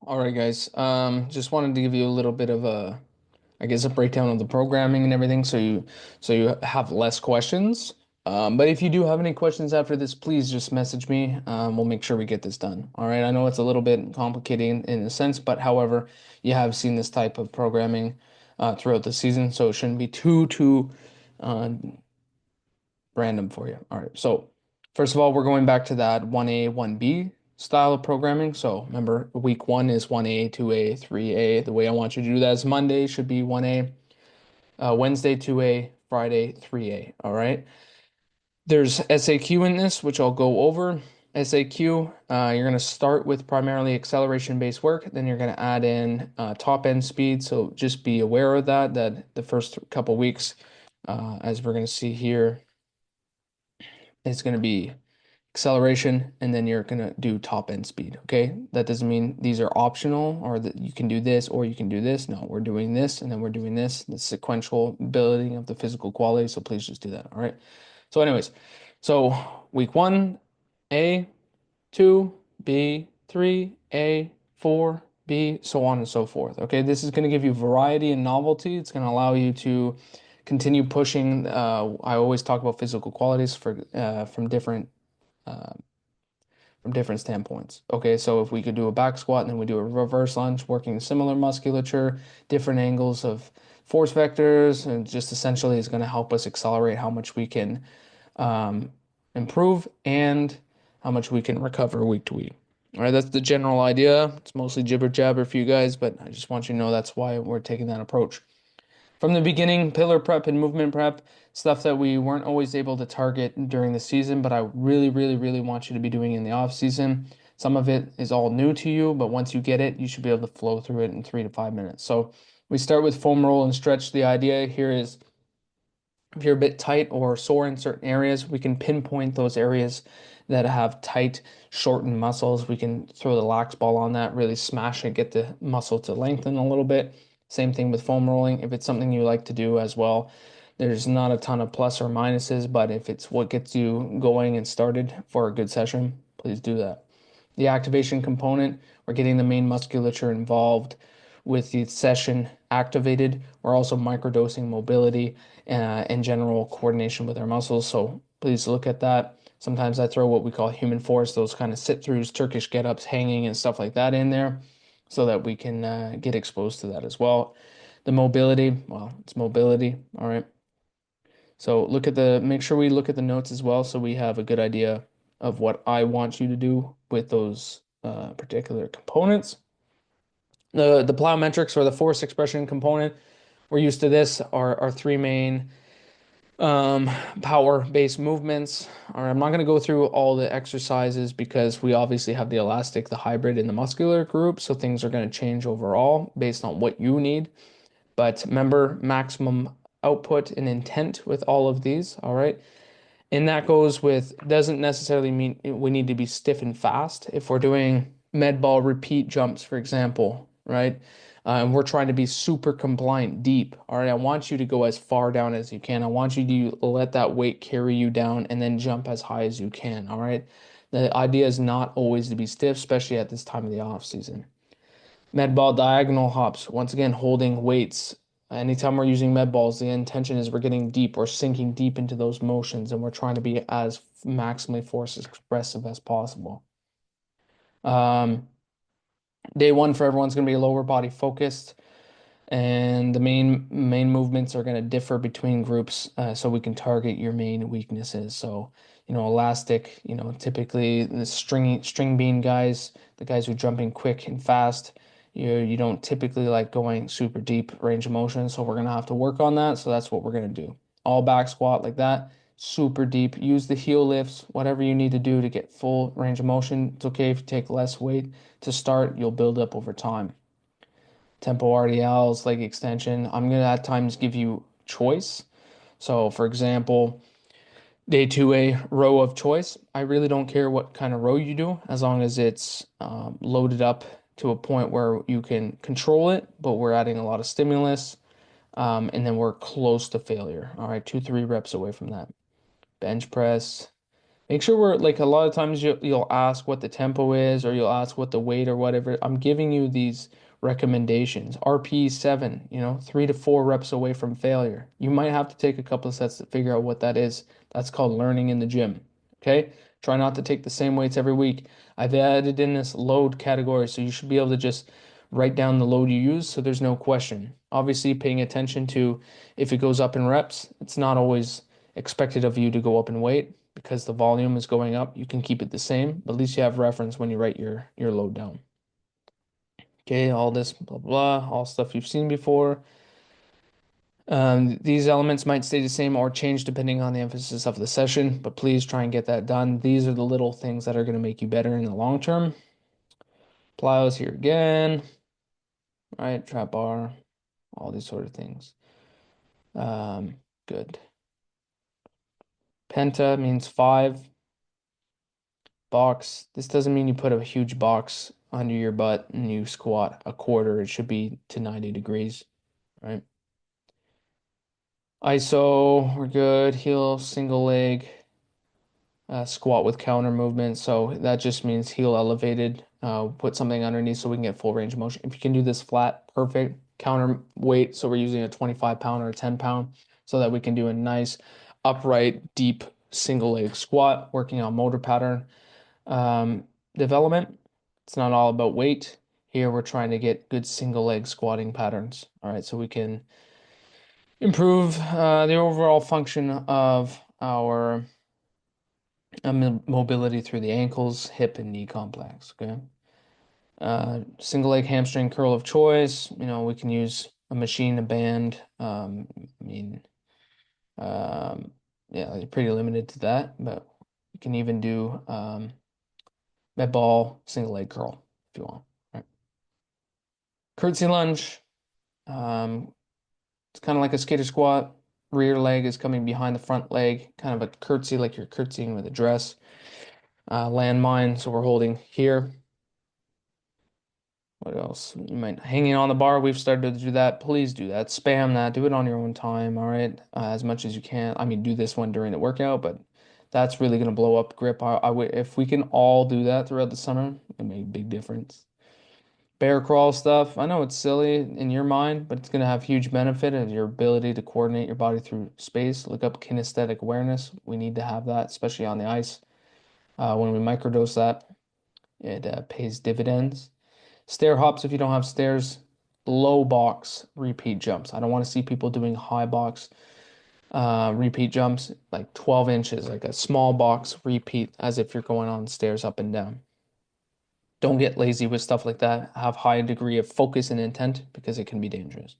All right, guys. Just wanted to give you a little bit of I guess, a breakdown of the programming and everything, so you have less questions. But if you do have any questions after this, please just message me. We'll make sure we get this done. All right. I know it's a little bit complicated in a sense, but however, you have seen this type of programming throughout the season, so it shouldn't be too uh, random for you. All right. So first of all, we're going back to that 1A, 1B style of programming. So remember, week one is 1A, 2A, 3A. The way I want you to do that is Monday should be 1A, Wednesday 2A, Friday 3A. All right. There's SAQ in this, which I'll go over. SAQ, you're going to start with primarily acceleration-based work. Then you're going to add in top end speed. So just be aware of that the first couple weeks, as we're going to see here, is going to be acceleration, and then you're going to do top end speed. Okay. That doesn't mean these are optional or that you can do this or you can do this. No, we're doing this and then we're doing this, the sequential building of the physical quality. So please just do that. All right. So, anyways, so week one, A, two, B, three, A, four, B, so on and so forth. Okay. This is going to give you variety and novelty. It's going to allow you to continue pushing. I always talk about physical qualities uh, from different standpoints. Okay, so if we could do a back squat and then we do a reverse lunge, working similar musculature, different angles of force vectors, and just essentially is going to help us accelerate how much we can um, improve and how much we can recover week to week. All right, that's the general idea. It's mostly jibber jabber for you guys, but I just want you to know that's why we're taking that approach. From the beginning, pillar prep and movement prep, stuff that we weren't always able to target during the season, but I really want you to be doing in the off season. Some of it is all new to you, but once you get it, you should be able to flow through it in 3 to 5 minutes. So we start with foam roll and stretch. The idea here is if you're a bit tight or sore in certain areas, we can pinpoint those areas that have tight, shortened muscles. We can throw the lax ball on that, really smash it, get the muscle to lengthen a little bit. Same thing with foam rolling. If it's something you like to do as well, there's not a ton of plus or minuses, but if it's what gets you going and started for a good session, please do that. The activation component, we're getting the main musculature involved with the session activated. We're also microdosing mobility and general coordination with our muscles. So please look at that. Sometimes I throw what we call human force, those kind of sit throughs, Turkish get ups, hanging, and stuff like that in there so that we can get exposed to that as well. The mobility, well, it's mobility. All right. So make sure we look at the notes as well so we have a good idea of what I want you to do with those particular components. The plyometrics or the force expression component, we're used to this, our three main um, power-based movements. All right, I'm not going to go through all the exercises because we obviously have the elastic, the hybrid, and the muscular group, so things are going to change overall based on what you need. But remember, maximum output and intent with all of these. All right. And that goes with, doesn't necessarily mean we need to be stiff and fast. If we're doing med ball repeat jumps, for example, right? And we're trying to be super compliant deep. All right. I want you to go as far down as you can. I want you to let that weight carry you down and then jump as high as you can. All right. The idea is not always to be stiff, especially at this time of the off season. Med ball diagonal hops, once again, holding weights. Anytime we're using med balls, the intention is we're getting deep, we're sinking deep into those motions, and we're trying to be as maximally force expressive as possible. Um, Day one for everyone's going to be lower body focused, and the main movements are going to differ between groups, so we can target your main weaknesses. So, elastic, typically the string bean guys, the guys who jump in quick and fast, you don't typically like going super deep range of motion, so we're going to have to work on that. So that's what we're going to do. All back squat like that, super deep. Use the heel lifts, whatever you need to do to get full range of motion. It's okay if you take less weight to start, you'll build up over time. Tempo RDLs, leg extension. I'm going to at times give you choice. So, for example, day 2A row of choice. I really don't care what kind of row you do as long as it's loaded up to a point where you can control it, but we're adding a lot of stimulus, and then we're close to failure. All right, 2, 3 reps away from that. Bench press, Make sure we're like a lot of times you'll ask what the tempo is or you'll ask what the weight or whatever. I'm giving you these recommendations. RP 7, 3 to 4 reps away from failure. You might have to take a couple of sets to figure out what that is. That's called learning in the gym. Okay? Try not to take the same weights every week. I've added in this load category, so you should be able to just write down the load you use so there's no question. Obviously, paying attention to if it goes up in reps, it's not always expected of you to go up in weight because the volume is going up. You can keep it the same, but at least you have reference when you write your load down. Okay, all this blah blah, all stuff you've seen before. These elements might stay the same or change depending on the emphasis of the session, but please try and get that done. These are the little things that are going to make you better in the long term. Plyos here again, right? Trap bar, all these sort of things. Good. Penta means 5. Box. This doesn't mean you put a huge box under your butt and you squat a quarter. It should be to 90 degrees, right? ISO, we're good. Heel, single leg, squat with counter movement. So that just means heel elevated. Put something underneath so we can get full range of motion. If you can do this flat, perfect. Counter weight. So we're using a 25 pound or a 10 pound so that we can do a nice upright, deep single leg squat, working on motor pattern development. It's not all about weight. Here we're trying to get good single leg squatting patterns. All right, so we can improve the overall function of our mobility through the ankles, hip, and knee complex. Okay. Single leg hamstring curl of choice. We can use a machine, a band. I mean, um, yeah, you're pretty limited to that, but you can even do med ball, single leg curl if you want. Right. Curtsy lunge. Um, it's kind of like a skater squat. Rear leg is coming behind the front leg, kind of a curtsy like you're curtsying with a dress. Landmine, so we're holding here. What else? You might hanging on the bar. We've started to do that. Please do that. Spam that. Do it on your own time. All right, as much as you can. I mean, do this one during the workout, but that's really gonna blow up grip. I would if we can all do that throughout the summer, it make a big difference. Bear crawl stuff. I know it's silly in your mind, but it's going to have huge benefit of your ability to coordinate your body through space. Look up kinesthetic awareness. We need to have that, especially on the ice. When we microdose that, it pays dividends. Stair hops if you don't have stairs. Low box repeat jumps. I don't want to see people doing high box repeat jumps, like 12 inches, like a small box repeat, as if you're going on stairs up and down. Don't get lazy with stuff like that. Have high degree of focus and intent because it can be dangerous.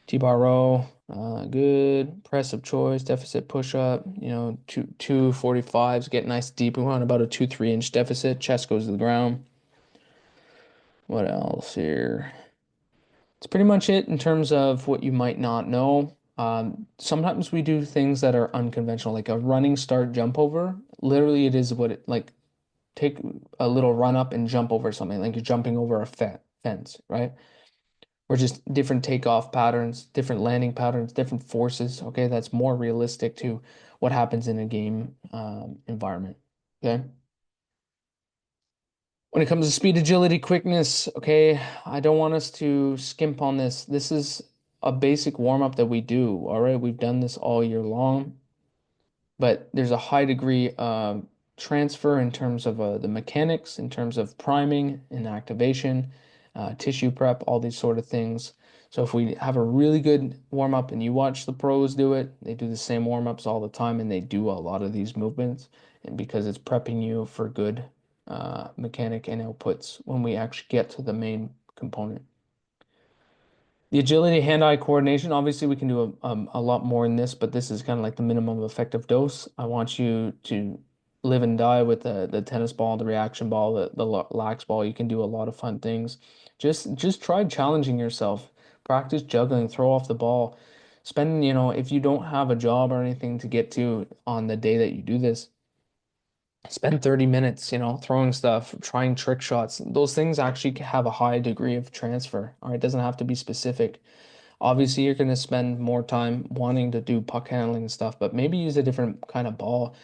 T-bar row, good. Press of choice, deficit push-up, two 45s, get nice deep. We want about a 2-3 inch deficit. Chest goes to the ground. What else here? It's pretty much it in terms of what you might not know. Sometimes we do things that are unconventional, like a running start jump over. Literally, it is what it like take a little run up and jump over something, like you're jumping over a fence, right? Or just different takeoff patterns, different landing patterns, different forces. Okay, that's more realistic to what happens in a game environment. Okay. When it comes to speed, agility, quickness, okay, I don't want us to skimp on this. This is a basic warm up that we do. All right, we've done this all year long. But there's a high degree of transfer in terms of the mechanics, in terms of priming and activation, tissue prep, all these sort of things. So if we have a really good warm up and you watch the pros do it, they do the same warm ups all the time and they do a lot of these movements, and because it's prepping you for good mechanic and outputs when we actually get to the main component. The agility, hand-eye coordination, obviously we can do a lot more in this, but this is kind of like the minimum effective dose. I want you to live and die with the tennis ball, the reaction ball, the lax ball. You can do a lot of fun things. Just try challenging yourself. Practice juggling, throw off the ball. Spend, if you don't have a job or anything to get to on the day that you do this, spend 30 minutes, throwing stuff, trying trick shots. Those things actually have a high degree of transfer. All right, it doesn't have to be specific. Obviously, you're going to spend more time wanting to do puck handling and stuff, but maybe use a different kind of ball.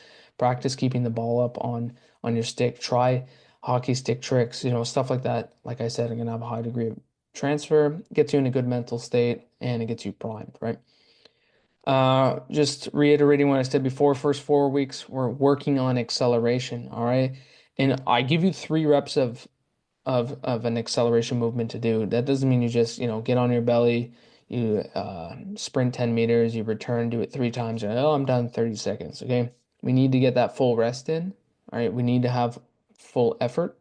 Practice keeping the ball up on your stick. Try hockey stick tricks, stuff like that. Like I said, I'm gonna have a high degree of transfer, gets you in a good mental state, and it gets you primed, right? Just reiterating what I said before, first 4 weeks, we're working on acceleration, all right? And I give you 3 reps of an acceleration movement to do. That doesn't mean you just, get on your belly, you sprint 10 meters, you return, do it 3 times, and oh, I'm done 30 seconds, okay? We need to get that full rest in, all right? We need to have full effort.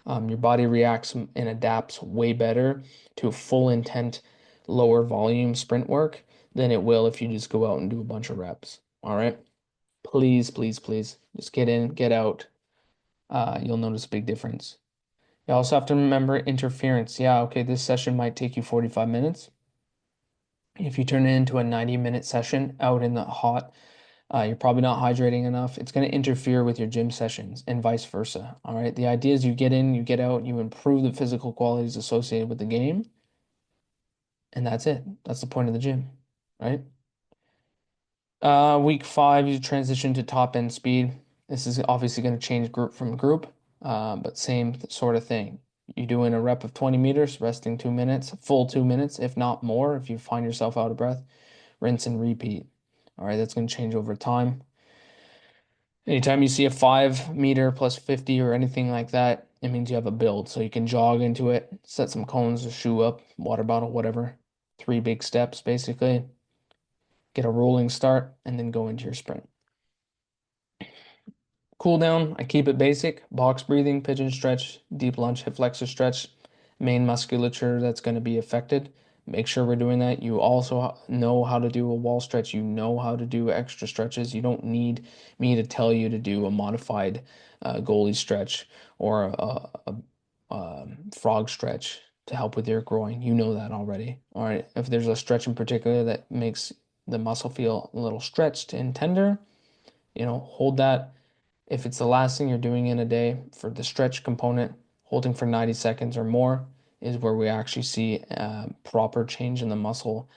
Your body reacts and adapts way better to a full intent, lower volume sprint work than it will if you just go out and do a bunch of reps. All right. Please, please, please just get in, get out. You'll notice a big difference. You also have to remember interference. Yeah, okay, this session might take you 45 minutes. If you turn it into a 90-minute session out in the hot, you're probably not hydrating enough. It's going to interfere with your gym sessions and vice versa. All right. The idea is you get in, you get out, you improve the physical qualities associated with the game, and that's it. That's the point of the gym, right? Week 5, you transition to top end speed. This is obviously going to change group from group, but same sort of thing. You're doing a rep of 20 meters, resting 2 minutes, full 2 minutes, if not more, if you find yourself out of breath, rinse and repeat. All right, that's going to change over time. Anytime you see a 5 meter plus 50 or anything like that, it means you have a build. So you can jog into it, set some cones, a shoe up, water bottle, whatever. 3 big steps, basically. Get a rolling start and then go into your sprint. Cool down, I keep it basic. Box breathing, pigeon stretch, deep lunge, hip flexor stretch, main musculature that's going to be affected. Make sure we're doing that. You also know how to do a wall stretch. You know how to do extra stretches. You don't need me to tell you to do a modified goalie stretch or a frog stretch to help with your groin. You know that already. All right. If there's a stretch in particular that makes the muscle feel a little stretched and tender, hold that. If it's the last thing you're doing in a day for the stretch component, holding for 90 seconds or more is where we actually see proper change in the muscle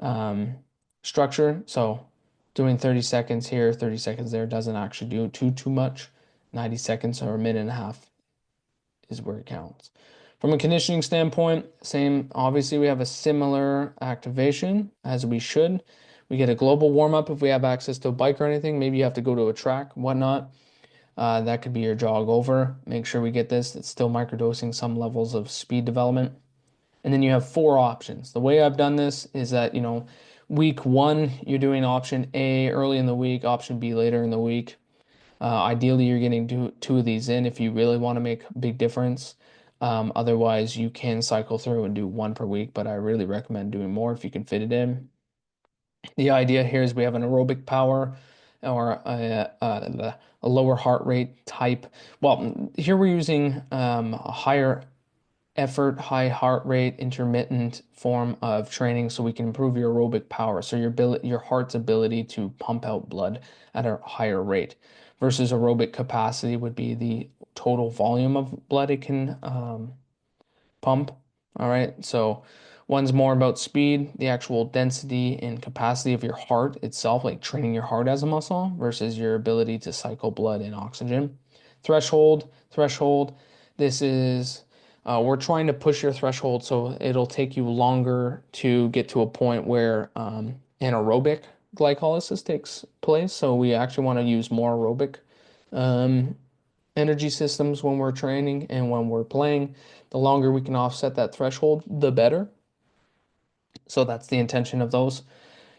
um, structure. So doing 30 seconds here, 30 seconds there doesn't actually do too much. 90 seconds or a minute and a half is where it counts. From a conditioning standpoint, same. Obviously, we have a similar activation as we should. We get a global warm up if we have access to a bike or anything. Maybe you have to go to a track, whatnot. That could be your jog over. Make sure we get this. It's still microdosing some levels of speed development. And then you have 4 options. The way I've done this is that, week 1, you're doing option A early in the week, option B later in the week. Ideally, you're getting two of these in if you really want to make a big difference. Otherwise, you can cycle through and do 1 per week, but I really recommend doing more if you can fit it in. The idea here is we have an aerobic power or a lower heart rate type. Well, here we're using a higher effort, high heart rate, intermittent form of training so we can improve your aerobic power. So your heart's ability to pump out blood at a higher rate versus aerobic capacity would be the total volume of blood it can pump. All right. So one's more about speed, the actual density and capacity of your heart itself, like training your heart as a muscle versus your ability to cycle blood and oxygen. Threshold. This is we're trying to push your threshold so it'll take you longer to get to a point where anaerobic glycolysis takes place. So we actually want to use more aerobic um, energy systems when we're training and when we're playing. The longer we can offset that threshold, the better. So that's the intention of those.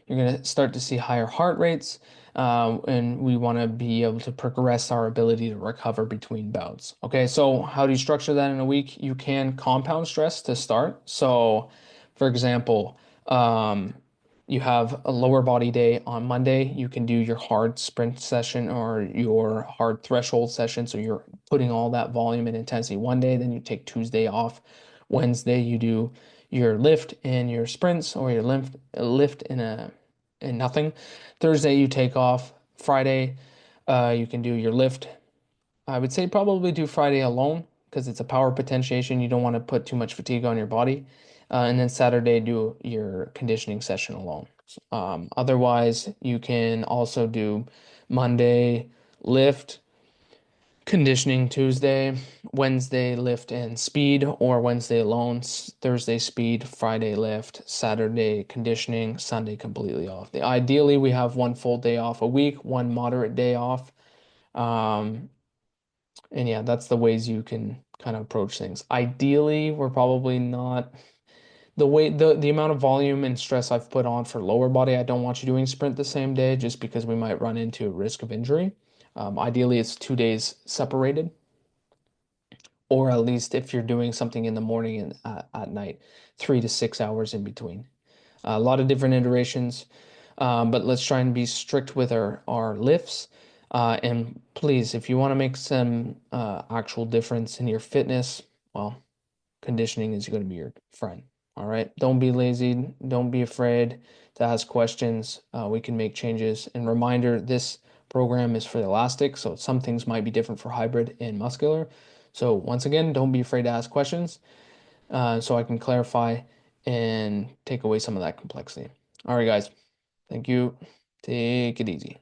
You're going to start to see higher heart rates, and we want to be able to progress our ability to recover between bouts. Okay, so how do you structure that in a week? You can compound stress to start. So, for example, you have a lower body day on Monday. You can do your hard sprint session or your hard threshold session. So you're putting all that volume and intensity one day, then you take Tuesday off. Wednesday, you do your lift and your sprints or your lift in nothing. Thursday, you take off. Friday, you can do your lift. I would say probably do Friday alone because it's a power potentiation. You don't want to put too much fatigue on your body. And then Saturday, do your conditioning session alone. Otherwise, you can also do Monday lift, conditioning Tuesday, Wednesday lift and speed, or Wednesday alone, Thursday speed, Friday lift, Saturday conditioning, Sunday completely off. Ideally, we have one full day off a week, one moderate day off. Um, and yeah, that's the ways you can kind of approach things. Ideally, we're probably not the amount of volume and stress I've put on for lower body. I don't want you doing sprint the same day just because we might run into a risk of injury. Ideally, it's 2 days separated, or at least if you're doing something in the morning and at night, 3 to 6 hours in between. A lot of different iterations, but let's try and be strict with our lifts. And please, if you want to make some actual difference in your fitness, well, conditioning is going to be your friend. All right. Don't be lazy. Don't be afraid to ask questions. We can make changes. And reminder, this program is for the elastic, so some things might be different for hybrid and muscular. So once again, don't be afraid to ask questions so I can clarify and take away some of that complexity. All right, guys. Thank you. Take it easy.